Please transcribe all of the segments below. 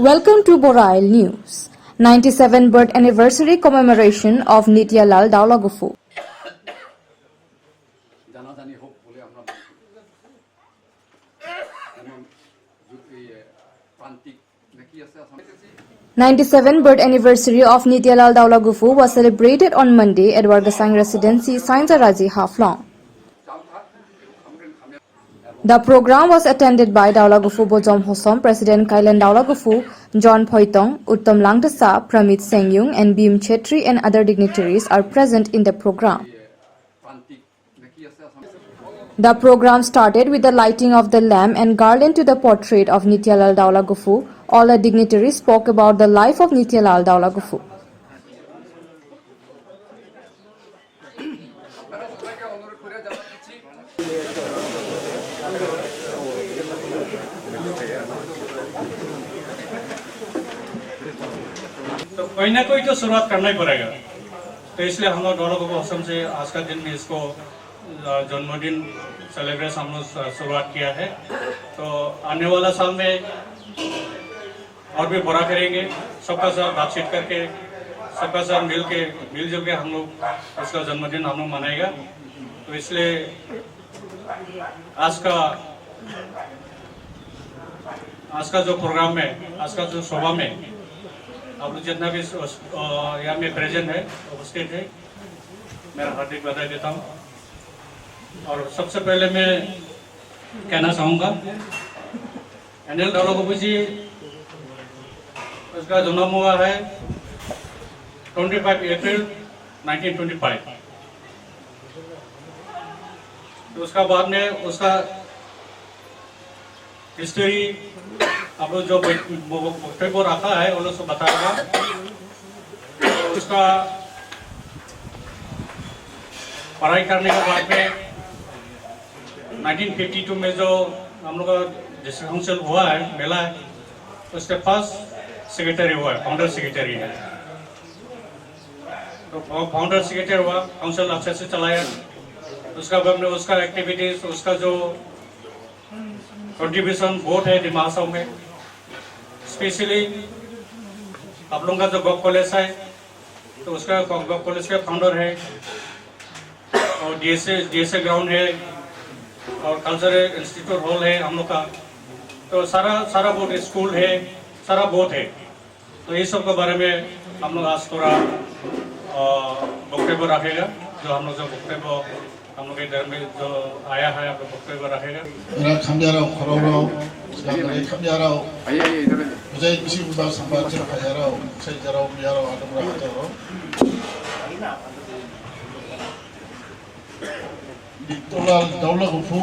Welcome to Borail News. 97 birth anniversary commemoration of Nityalal Daulagufu. 97 birth anniversary of Nityalal Daulagufu was celebrated on Monday at Wargasang Residency, Sainzaraji, Haflong. The program was attended by Daulagufu Bojom Hosom, President Kailan Daulagufu, John Phoitong, Uttam Langdasa, Pramit Sengyung, and Bhim Chetri and other dignitaries are present in the program. The program started with the lighting of the lamp and garland to the portrait of Nityalal Daulagufu. All the dignitaries spoke about the life of Nityalal Daulagufu. तो कोई ना कोई तो शुरुआत करना ही पड़ेगा। तो इसलिए हम लोग दाउलागुफू होसम से आज का दिन में इसको जन्मदिन सेलिब्रेट हम लोग शुरुआत किया है। तो आने वाला साल में और भी बड़ा करेंगे, सबका साथ बातचीत करके, सबका साथ मिलजुल के हम लोग इसका जन्मदिन हम लोग मनाएगा। तो इसलिए आज का जो प्रोग्राम है, आज का जो सभा में आप लोग जितना भी यहाँ में प्रेजेंट है, उपस्थित है, मेरा हार्दिक बधाई देता हूँ। और सबसे पहले मैं कहना चाहूँगा, एनएल दाउलागुफू जी उसका जन्म हुआ है 25 अप्रैल 1925। तो उसका बाद में उसका हिस्ट्री आप लोग जो पेपर रखा है उन लोग से बताएगा। उसका पढ़ाई करने के बाद में 1952 में जो हम लोग का डिस्ट्रिक्ट काउंसिल हुआ है, मेला है, उसके फर्स्ट सेक्रेटरी हुआ है, फाउंडर सेक्रेटरी है। तो फाउंडर सेक्रेटरी हुआ, काउंसिल अच्छे से चलाया। उसका बाद में उसका एक्टिविटीज, उसका जो कंट्रीब्यूशन बहुत है दिमाग में। स्पेशली आप लोगों का जो गॉव कॉलेज है, तो उसका गॉव कॉलेज का फाउंडर है, और डीएसए ग्राउंड है, और कल्चरल इंस्टीट्यूट हॉल है हम लोग का। तो सारा बहुत स्कूल है, सारा बहुत है। तो ये सब के बारे में हम लोग आज थोड़ा वक्तव्य रखेगा। जो हम लोग जो वक्तव्य हम लोग के घर में जो आया है, आप लोग वक्तव्य रखेगा। मेरा खम्याराव खराव सिगांगरे खम्याराव मुझे किसी भी बात संभाल खयाराव सही जराव मियाराव आदमरा हजाराव नित्यलाल दाउलागुफू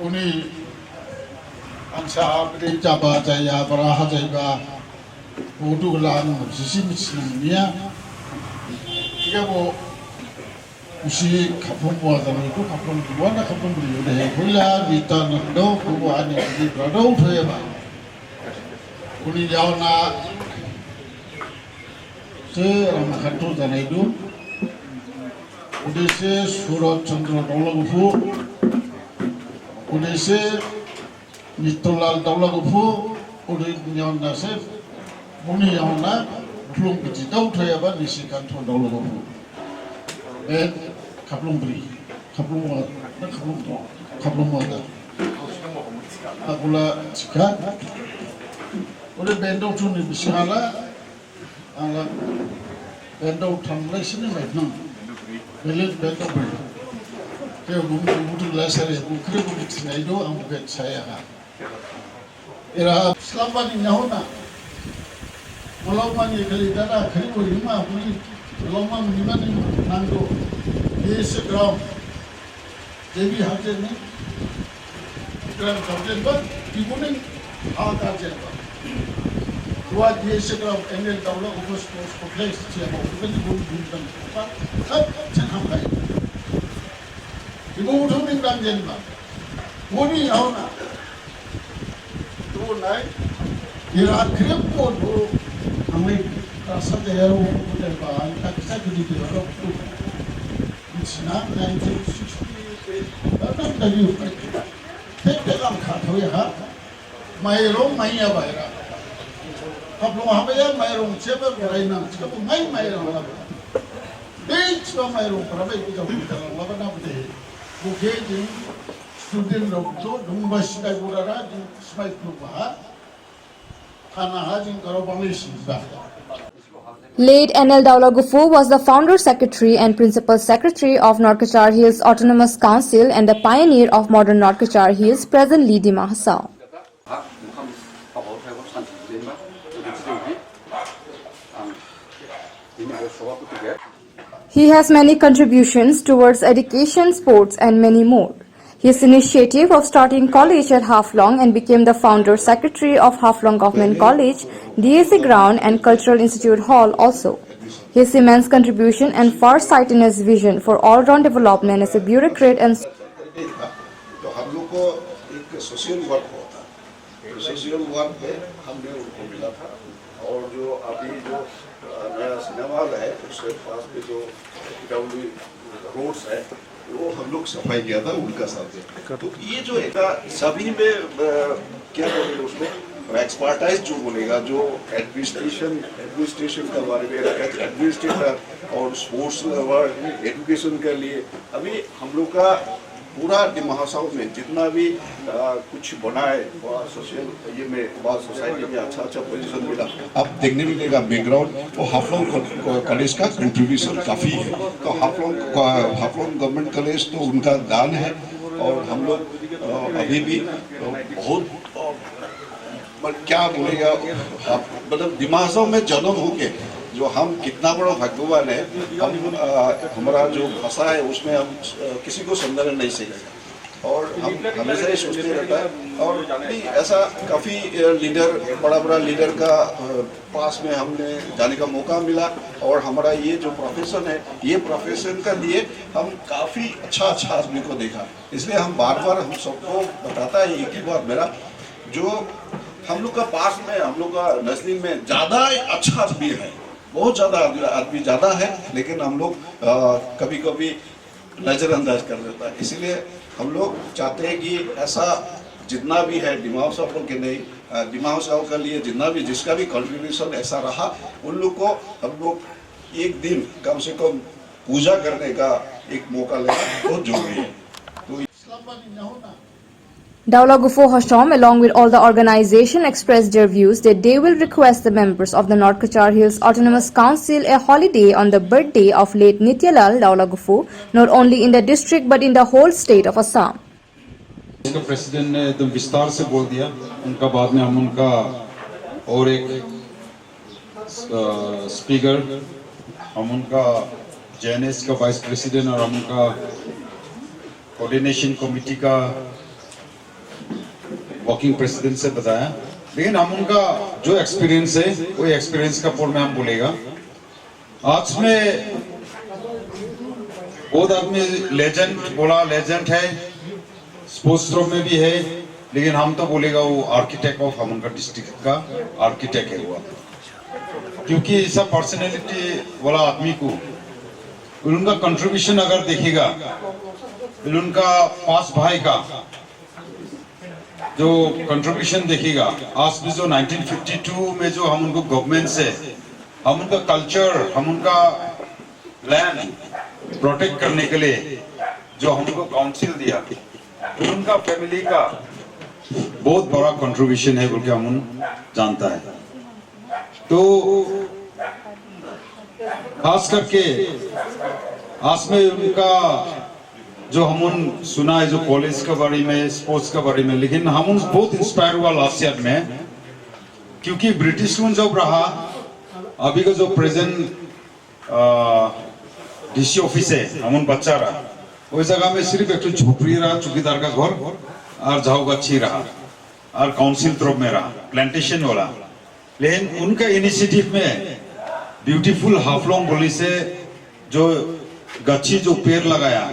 उन्हीं अंशा आपने जाबा जाया बरा हजाइबा उदुगलान जिसी मिचनिया क्या वो उसी खापुम वादाने को खापुम वाना खापुम बियो दे हुला बीता नंदो को आने की ब्रादो उठे बा उन्हीं जाओना से रामखंडो जाने दो उन्हीं से सूरज चंद्र दाउलागुफू उन्हीं से नित्यलाल दाउलागुफू उन्हीं जाओना से उन्हीं जाओना खुलुम बिजिता उठे बा निशिकांत दाउलागुफू खापलुंब्री खापलुंवादा आगुला चिका उन्हें बेंडो चुनी बिसिहाला आला बेंडो थांबले सिने मैथन बेले बेंडो ब्री के बुटु लासरे बुखरे बुटु थिनाइदो आं बुगे छाया एरा इस्लामानि नाहोना मलावमानि खलि दादा खलि बोरिमा बुनि लमा मुनिमानि नांगो ये ग्राम देवी हाथे में ग्राम कब्जे पर किबुने आधा जेबा हुआ ये ग्राम एनएल दाउलागुफू स्पोर्ट्स कॉम्प्लेक्स चिया उबेनि बुंदन का सब चनम गाय इबो उठोनि ग्राम जेनबा मोनी आवना तो नाय ये रात क्रेप को हमें rasa daerah Udayban tak bisa begitu waktu Cina 1960 datang dari Uzbekistan dalam kata ya mairong maya baira haplong habaya mairong cheba raina chaba mai mairong la beach ba mairong para bai ko kita la ba na bde buke jing student rok to dumba sikai burara jing smai tu ba khana ha jing karo banglis ba. Late N.L. Daulagufu was the founder secretary and principal secretary of North Kachar Hills Autonomous Council and the pioneer of modern North Kachar Hills, presently Dima Hasao. He has many contributions towards education, sports and many more. His initiative of starting college at Haflong and became the founder secretary of Haflong Government College, DAC Ground and Cultural Institute Hall also. His immense contribution and far-sightedness vision for all-round development as a bureaucrat and तो हम लोग को एक social work होता है, social work में हमने उनको मिला था और जो अभी जो नया सिनेमा हॉल है उसके पास में जो रोड्स है वो हम लोग सफाई किया था उनका साथ। तो ये जो है सभी में क्या बोलेंगे उसमें एक्सपर्टाइज जो बोलेगा जो एडमिनिस्ट्रेशन का बारे में एडमिनिस्ट्रेटर और स्पोर्ट्स एजुकेशन के लिए अभी हम लोग का पूरा महोत्सव में जितना भी कुछ बना है सोशल ये में सोसाइटी में अच्छा पोजीशन मिला अब देखने मिलेगा बैकग्राउंड वो हाफलोंग कॉलेज का कंट्रीब्यूशन काफ़ी है। तो हाफलोंग गवर्नमेंट कॉलेज तो उनका दान है और हम लोग अभी भी बहुत क्या बोलेगा मतलब महोत्सव में जन्म हो के जो हम कितना बड़ा भाग्यवान है हम हमारा जो भाषा है उसमें हम किसी को समझाना नहीं सीखेगा और हम हमेशा ही सोचते रहता है और भी ऐसा काफ़ी लीडर बड़ा लीडर का पास में हमने जाने का मौका मिला और हमारा ये जो प्रोफेशन है ये प्रोफेशन का लिए हम काफ़ी अच्छा आदमी को देखा इसलिए हम बार हम सबको बताता है एक ही बात मेरा जो हम लोग का पास में हम लोग का नस्ली में ज़्यादा अच्छा आदमी है बहुत ज़्यादा आदमी ज़्यादा है लेकिन हम लोग कभी कभी नज़रअंदाज कर देता है इसीलिए हम लोग चाहते हैं कि ऐसा जितना भी है दिमाग साहब के नहीं दिमाग साहब के लिए जितना भी जिसका भी कंट्रीब्यूशन ऐसा रहा उन लोग को हम लोग एक दिन कम से कम पूजा करने का एक मौका लेना बहुत जरूरी है। तो Daulagufu Hoshom, along with all the organization, expressed their views that they will request the members of the North Kachar Hills Autonomous Council a holiday on the birthday of late Nityalal Daulagufu, not only in the district but in the whole state of Assam. इसका president ने एकदम विस्तार से बोल दिया उनका बाद में हम उनका और एक स्पीकर हम उनका जेएनएस का वाइस प्रेसिडेंट और हम उनका कोऑर्डिनेशन कमेटी का वर्किंग प्रेसिडेंट से बताया लेकिन हम उनका जो एक्सपीरियंस है वो एक्सपीरियंस का पोल में हम बोलेगा आज में बहुत आदमी लेजेंड बोला लेजेंड है स्पोर्ट्स थ्रो में भी है लेकिन हम तो बोलेगा वो आर्किटेक्ट ऑफ हम उनका डिस्ट्रिक्ट का आर्किटेक्ट है हुआ क्योंकि ऐसा पर्सनैलिटी वाला आदमी को उनका कंट्रीब्यूशन अगर देखेगा उनका पास भाई का जो कंट्रीब्यूशन देखिएगा आज भी जो 1952 में जो हम उनको गवर्नमेंट से हम उनका कल्चर हम उनका लैंड प्रोटेक्ट करने के लिए जो हमको काउंसिल दिया उनका फैमिली का बहुत बड़ा कंट्रीब्यूशन है बोल के हम जानता है। तो खास करके आज में उनका जो हम सुना है जो कॉलेज के बारे में स्पोर्ट्स के बारे में लेकिन हम बहुत इंस्पायर हुआ लास्ट ईयर में क्योंकि ब्रिटिश में जब रहा अभी का जो प्रेजेंट डीसी ऑफिस है हम बच्चा रहा उस जगह में सिर्फ एक झोपड़ी रहा चौकीदार का घर और झाऊ गच्छी रहा और काउंसिल थ्रो में रहा प्लांटेशन वाला लेकिन उनका इनिशिएटिव में ब्यूटीफुल हाफलोंग बोली से जो गच्छी जो पेड़ लगाया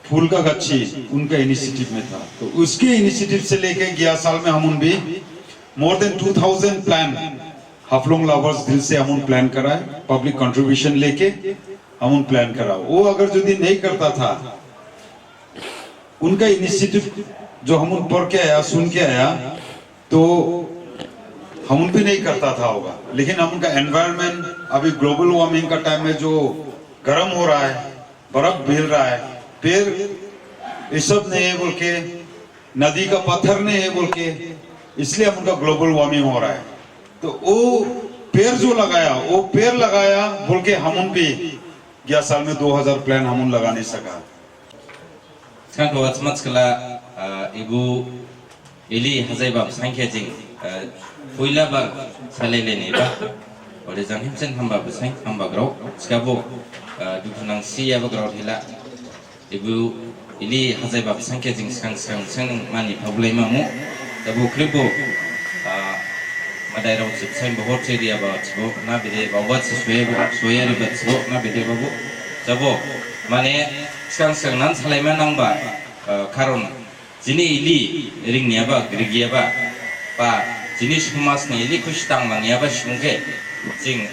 फूल का गच्छी उनका इनिशिएटिव में था तो उसके इनिशिएटिव से लेके 11 साल में हम भी more than 2000 plan Haflong lovers दिल से हम प्लान कराए पब्लिक कंट्रीब्यूशन लेके हम प्लान करा वो अगर यदि नहीं करता था उनका इनिशिएटिव जो हम उन पढ़ के आया, सुन के आया, तो हम भी नहीं करता था होगा, लेकिन हम उनका एनवायरनमेंट अभी ग्लोबल वार्मिंग का टाइम में जो गर्म हो रहा है, बर्फ गिर रहा है, पेड़ ये सब नहीं है बोल के, नदी का पत्थर नहीं है बोल के, इसलिए हम उनका ग्लोबल वार्मिंग हो रहा है। तो वो पेड़ जो लगाया, वो पेड़ लगाया बोल के हम उन भी 11 साल में 2000 प्लान हम उन लगा नहीं सका। Sekarang kau cemat sekolah ibu Ili Hazaiba Sangkya Jing Puila bar salele ni ba oleh jang himsen hamba besang hamba grau sekabo dukunang siya ba grau hila ibu Ili Hazaiba Sangkya Jing sang mani problem mamu tabu klibo madai rau sing bahut se dia ba chibo na bide bawa soya ribat chibo na bide babu jabo mane sekarang nan salaiman nang ba karon jini ili ring niaba grigiaba ba jini sumas ni ili kushtang mang niaba shungke jing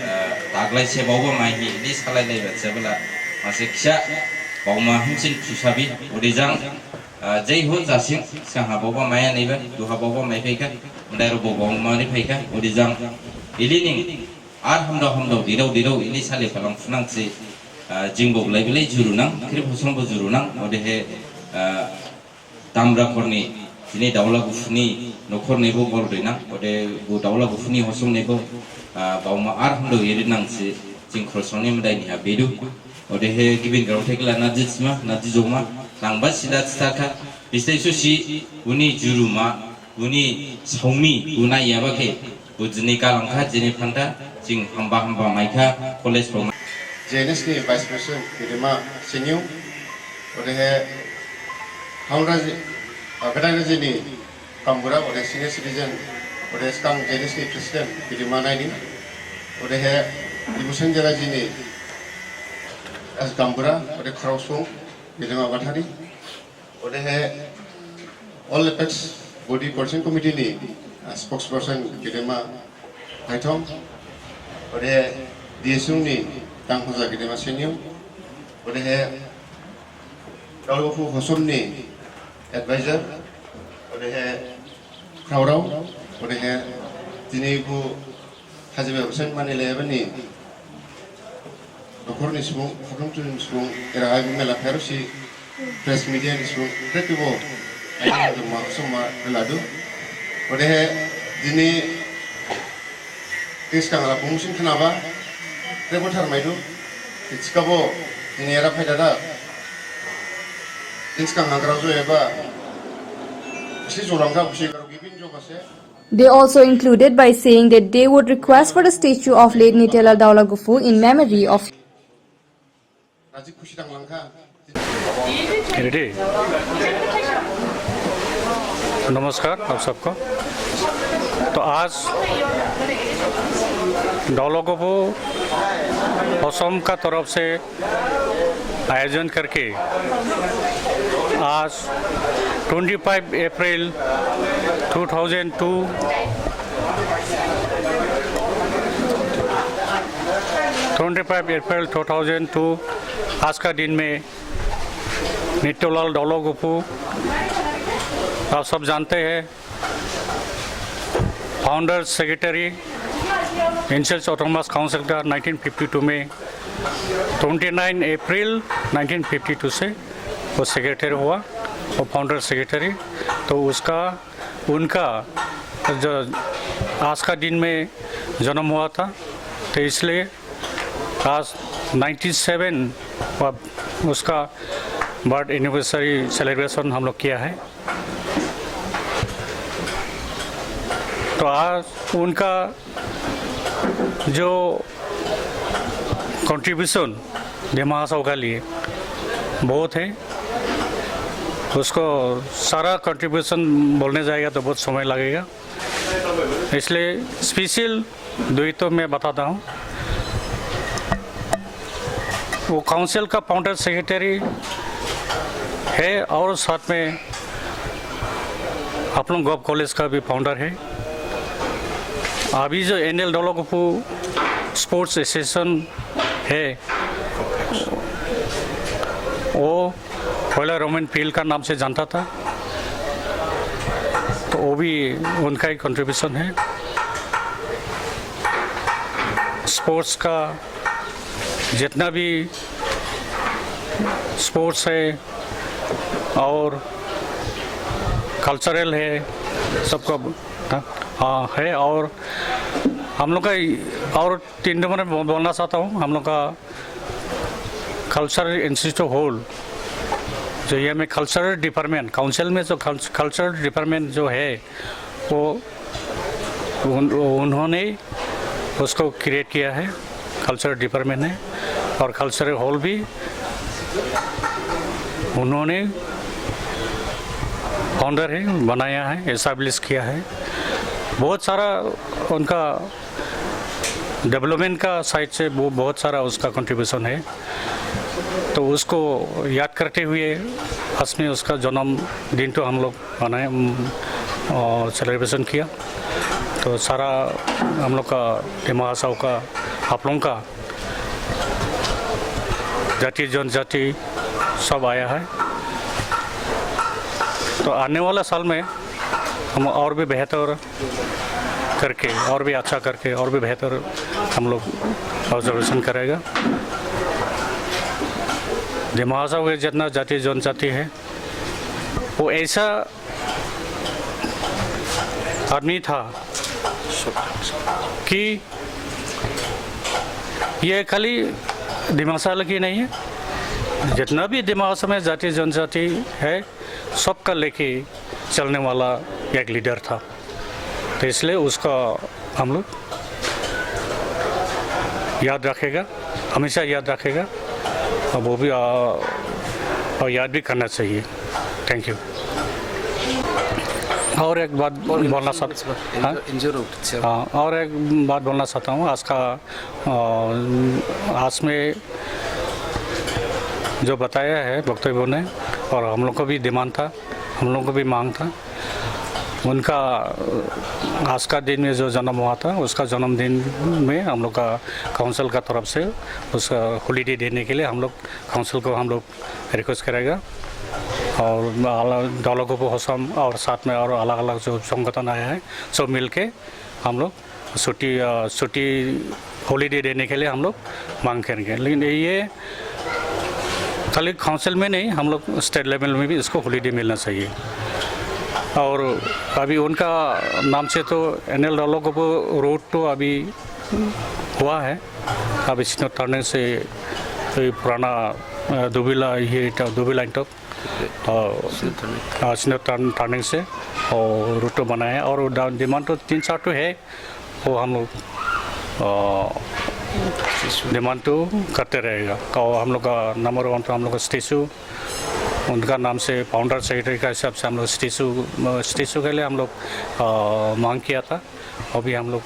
taglai se bawa mai ili salai lai ba sebala masih kisah bawa himsin susabi udijang jai ho jasing sang ha bawa mai ni ba duha bawa mai peka mendai ro bawa mai peka udijang ili ning ar hamdo dirau ili salai palang funang si Jingbok labelai jurunang, kiri posong jurunang, odehe tamra korni, ini daulah gufni, nokor nebo bordina, ode bu daulah gufni hosong nebo, bauma arhando yerinang si jingkrosoni mendai ni habedu, odehe gibin garotekla najizoma, langbat silat staka, bisa isu si uni juruma, uni saumi, una yabake, ujni kalangka jini panda, jing hamba maika, college prom. JNS ni Vice President Kirima Senyu, oleh Haunraz kadang ni Kambura, oleh Senior Citizen, oleh sekarang JNS ni President Kirima Naini, oleh Ibu Sanjara ni as Kambura, oleh Krausung Kirima Bathari, oleh All Apex Body Person Committee ni Spokesperson Kirima Haithom, oleh DSU ni Tang Hosa Kirima Senyu, oleh Daulah Hosum ni Advisor, oleh Kraurau, oleh Dini Ibu Haji Hussein Manilaya ni Doktor ni semua, Hakim tu ni semua, era Ibu Mela Perusi, press media ni semua, Retibo, ayat tu semua reladu, oleh Dini Kisah kalau pengusin kenapa? Reporter maidu, itskabo ini era faida itskang angkarazo eba, si jorangka busi karo gibin jokase. They also included by saying that they would request for the statue of late Nitela Daula Gufu in memory of Raji kushi tang langka. Ready नमस्कार आप सबको। तो आज दाउला गुफू असम का तरफ से आयोजन करके आज 25 अप्रैल 2002 आज का दिन में नित्योलाल दाउला गुफू आप सब जानते हैं फाउंडर सेक्रेटरी इंचल्स ऑटोनॉमस काउंसिल का 1952 में 29 अप्रैल 1952 से वो सेक्रेटरी हुआ और फाउंडर सेक्रेटरी। तो उनका जो आज का दिन में जन्म हुआ था, तो इसलिए आज 97 उसका बर्थ एनिवर्सरी सेलिब्रेशन हम लोग किया है। तो आज उनका जो कंट्रीब्यूशन दिमाग सौ का लिए बहुत है, उसको सारा कंट्रीब्यूशन बोलने जाएगा तो बहुत समय लगेगा, इसलिए स्पेशल दो तो मैं बताता हूँ। वो काउंसिल का फाउंडर सेक्रेटरी है और साथ में अपना गॉव कॉलेज का भी फाउंडर है। अभी जो एनएल दाउला गुफू स्पोर्ट्स एसोसिएशन है वो पहले रोमन पील का नाम से जानता था, तो वो भी उनका ही कंट्रीब्यूशन है। स्पोर्ट्स का जितना भी स्पोर्ट्स है और कल्चरल है सबका है। और हम लोग का और 3 नंबर में बोलना चाहता हूँ, हम लोग का कल्चरल इंस्टीट्यूट होल जो ये में कल्चरल डिपार्टमेंट काउंसिल में जो कल्चरल डिपार्टमेंट जो है वो उन्होंने उसको क्रिएट किया है, कल्चरल डिपार्टमेंट है। और कल्चरल हॉल भी उन्होंने फाउंडर है, बनाया है, एस्टैब्लिश किया है। बहुत सारा उनका डेवलपमेंट का साइड से वो बहुत सारा उसका कंट्रीब्यूशन है। तो उसको याद करते हुए आज में उसका जन्मदिन तो हम लोग मनाए और सेलिब्रेशन किया। तो सारा हम लोग का दिमाग का आप लोगों का जाति जनजाति सब आया है। तो आने वाला साल में हम और भी बेहतर करके और भी अच्छा करके और भी बेहतर हम लोग ऑब्जर्वेशन करेगा। दिमाग में जितना जाति जनजाति है वो ऐसा आदमी था कि ये खाली दिमाग की नहीं है, जितना भी दिमाग में जाति जनजाति है सबका लेके चलने वाला एक लीडर था। तो इसलिए उसका हम लोग याद रखेगा, हमेशा याद रखेगा और वो भी और याद भी करना चाहिए। Thank you. और एक बात बोलना चाहता हूँ, और एक बात बोलना चाहता हूँ। आज में जो बताया है वक्तव्यों ने, और हम लोग को भी डिमांड था, हम लोग को भी मांग था, उनका आज का दिन में जो जन्म हुआ था उसका जन्मदिन में हम लोग का काउंसिल का तरफ से उसका हॉलीडे देने के लिए हम लोग काउंसिल को हम लोग रिक्वेस्ट करेगा। और डायलॉग ऑफ असम और साथ में और अलग अलग जो संगठन आया है सब मिल के हम लोग छुट्टी हॉलीडे देने के लिए हम लोग मांग करेंगे। लेकिन ये खाली काउंसिल में नहीं, हम लोग स्टेट लेवल में भी इसको हॉलीडे मिलना चाहिए। और अभी उनका नाम से तो एनएल डायलॉग ऑफ रोड तो अभी हुआ है, अभी स्नो टर्निंग से पुराना दुबिला लाइन तक स्नो टर्निंग से और रूट बनाया है। और डिमांड तो 3-4 तो है, वो हम लोग डिमांड तो करते रहेगा। और हम लोग का नंबर 1 तो हम लोग का स्टेचू, उनका नाम से फाउंडर सेक्रेटरी का हिसाब से हम लोग स्टेचू के लिए हम लोग मांग किया था। अभी हम लोग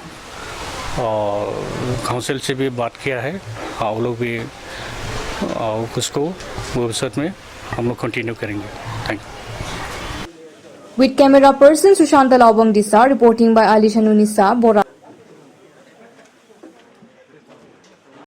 काउंसिल से भी बात किया है, वो लोग भी उसको भविष्य में हम लोग कंटिन्यू करेंगे। Thank you. With camera person Sushanta Laubang Disa reporting by Ali Shanunisa Bora.